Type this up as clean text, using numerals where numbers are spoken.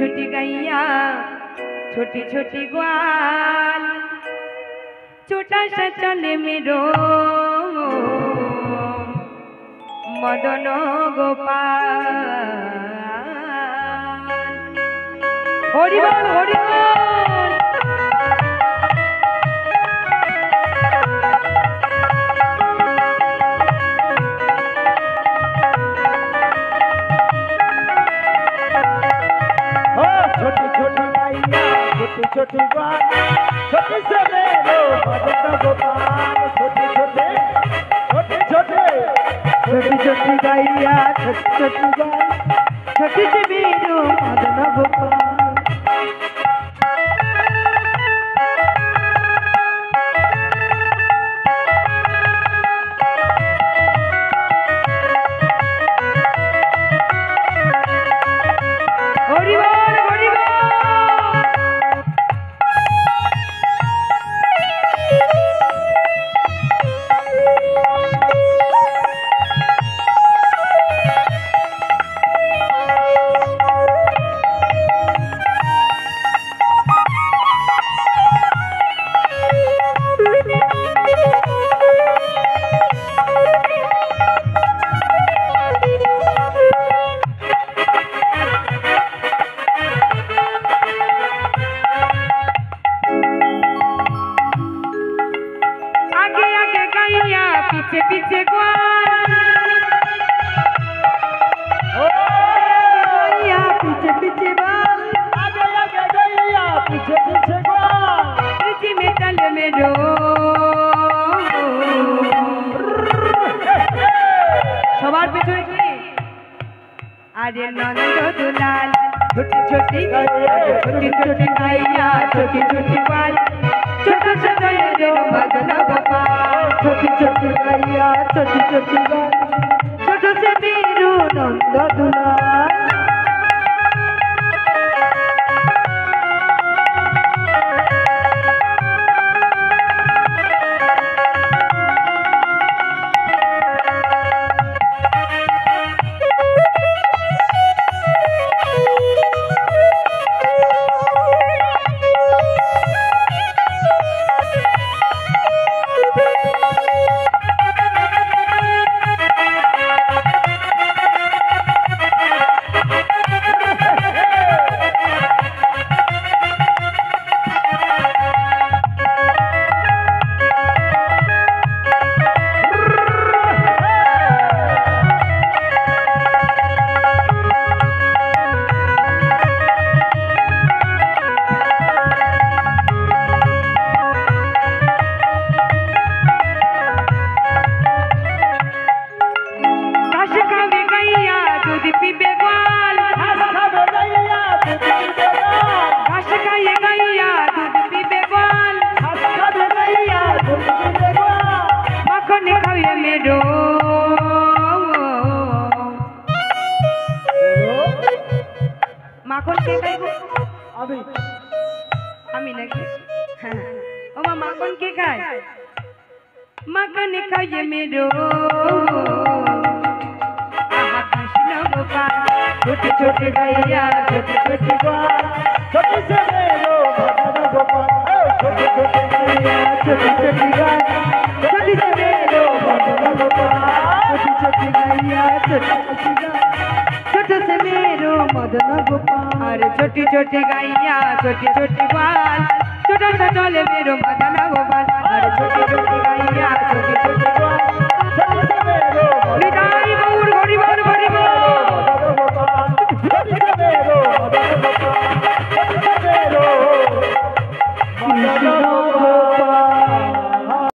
छोटी गैया छोटी छोटी ग्वाल छोटा सा चले मेरो मदन गोपाल। हरि बोल हरि बोल। छोटी छोटी गैया छोटी छोटी ग्वाल छोटी से मेरो मदन गोपाल। छोटी छोटी गैया छोटी छोटी ग्वाल छोटी से मेरो मदन गोपाल। पीछे पीछे गैया पीछे पीछे बाल आगे आगे गैया पीछे पीछे ग्वाल पीछे में चल मेरो सवार पिछड़े की अरे नंद दुलाल छोटी छोटी गैया छोटी छोटी गैया छोटी छोटी ग्वाल छोटा सा मेरो मदन गोपाल। छोटी छोटी गैया छोटी छोटी ग्वाल छोटा से मेरो नंद दुलाल। माखन के खाइबो अभी আমি নাকি ও মা মাখন কে খায় মাখন খাইয়ে मेरो आहा कृष्ण गोपाल। छोटी छोटी गैया छोटी छोटी ग्वाल छोटी से मेरो मदन गोपाल। छोटी छोटी गैया छोटी छोटी ग्वाल छोटी से मेरो मदन गोपाल। छोटी छोटी गैया छोटी छोटी ग्वाल छोटे से मेरो मदन गोपाल। अरे छोटी छोटी गैया छोटी छोटी ग्वाल छोटा सा चले मेरो मदन गोपाल।